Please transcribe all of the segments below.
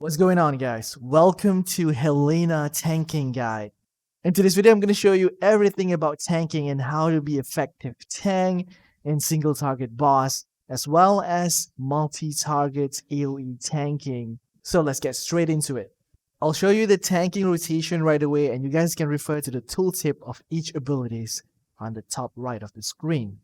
What's going on, guys? Welcome to Helena Tanking Guide. In today's video, I'm going to show you everything about tanking and how to be effective tank in single target boss, as well as multi-target AoE tanking. So let's get straight into it. I'll show you the tanking rotation right away, and you guys can refer to the tooltip of each abilities on the top right of the screen.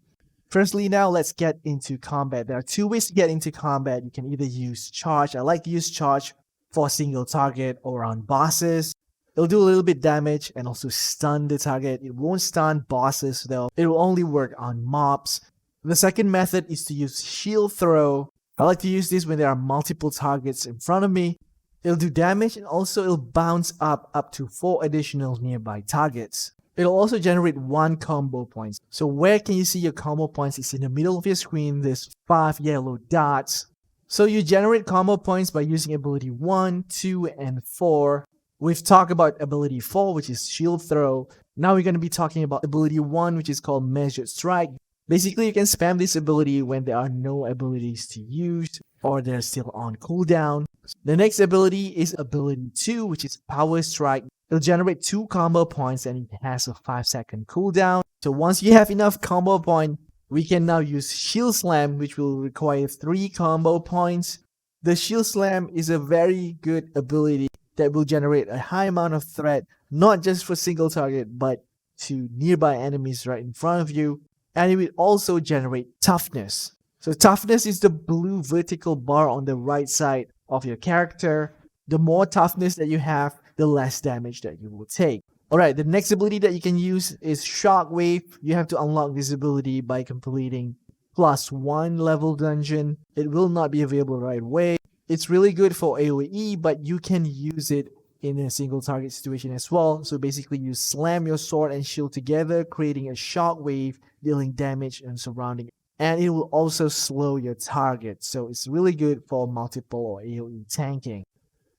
Firstly, now let's get into combat. There are two ways to get into combat. You can either use charge. I like to use charge for single target or on bosses. It'll do a little bit damage and also stun the target. It won't stun bosses though. It will only work on mobs. The second method is to use shield throw. I like to use this when there are multiple targets in front of me. It'll do damage and also it'll bounce up to 4 additional nearby targets. It'll also generate 1 combo points. So where can you see your combo points? It's in the middle of your screen. There's 5 yellow dots. So you generate combo points by using ability 1, 2, and 4. We've talked about ability 4, which is shield throw. Now we're going to be talking about ability 1, which is called measured strike. Basically, you can spam this ability when there are no abilities to use or they're still on cooldown. The next ability is ability 2, which is power strike. It'll generate 2 combo points and it has a 5-second cooldown. So once you have enough combo points, we can now use shield slam, which will require 3 combo points. The shield slam is a very good ability that will generate a high amount of threat, not just for single target, but to nearby enemies right in front of you. And it will also generate toughness. So toughness is the blue vertical bar on the right side of your character. The more toughness that you have, the less damage that you will take. Alright, the next ability that you can use is Shockwave. You have to unlock this ability by completing +1 level dungeon. It will not be available right away. It's really good for AoE, but you can use it in a single target situation as well. So basically you slam your sword and shield together, creating a shockwave, dealing damage and surrounding. And it will also slow your target. So it's really good for multiple or AoE tanking.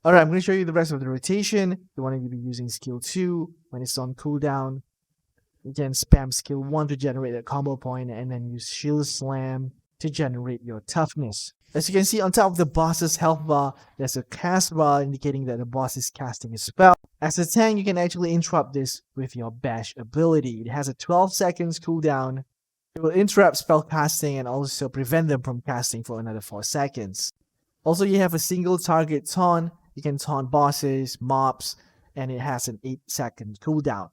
Alright, I'm going to show you the rest of the rotation. You want to be using skill 2 when it's on cooldown. You can spam skill 1 to generate a combo point and then use shield slam to generate your toughness. As you can see on top of the boss's health bar, there's a cast bar indicating that the boss is casting a spell. As a tank, you can actually interrupt this with your bash ability. It has a 12 seconds cooldown. It will interrupt spell casting and also prevent them from casting for another 4 seconds. Also, you have a single target taunt. You can taunt bosses, mobs, and it has an 8-second cooldown.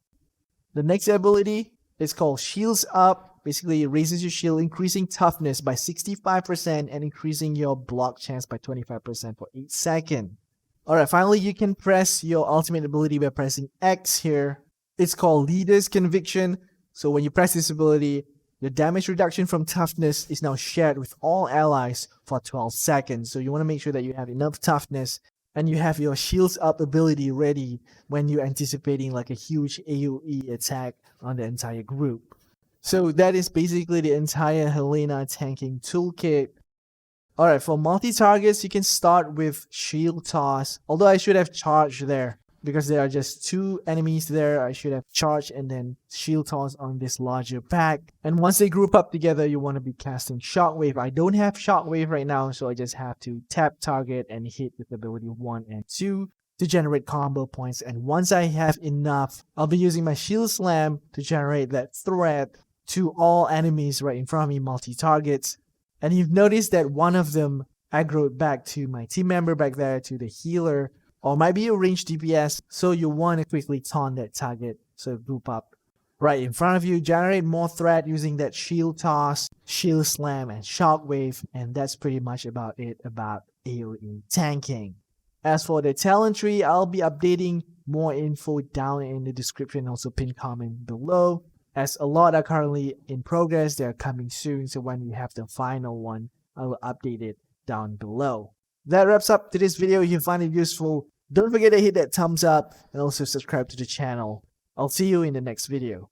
The next ability is called Shields Up. Basically, it raises your shield, increasing toughness by 65% and increasing your block chance by 25% for 8 seconds. Alright, finally, you can press your ultimate ability by pressing X here. It's called Leader's Conviction. So when you press this ability, the damage reduction from toughness is now shared with all allies for 12 seconds. So you want to make sure that you have enough toughness and you have your shields up ability ready when you're anticipating like a huge AoE attack on the entire group. So that is basically the entire Helena tanking toolkit. Alright, for multi-targets, you can start with shield toss. Although I should have charged there because there are just 2 enemies there. I should have charged and then shield toss on this larger pack. And once they group up together, you want to be casting Shockwave. I don't have Shockwave right now, so I just have to tap target and hit with ability 1 and 2 to generate combo points. And once I have enough, I'll be using my shield slam to generate that threat to all enemies right in front of me, multi-targets. And you've noticed that one of them aggroed back to my team member back there, to the healer, or might be a ranged DPS, so you want to quickly taunt that target, so group up right in front of you, generate more threat using that shield toss, shield slam, and shockwave, and that's pretty much about it about AoE tanking. As for the talent tree, I'll be updating more info down in the description, also pinned comment below, as a lot are currently in progress. They're coming soon, so when we have the final one, I will update it down below. That wraps up today's video. If you find it useful, don't forget to hit that thumbs up and also subscribe to the channel. I'll see you in the next video.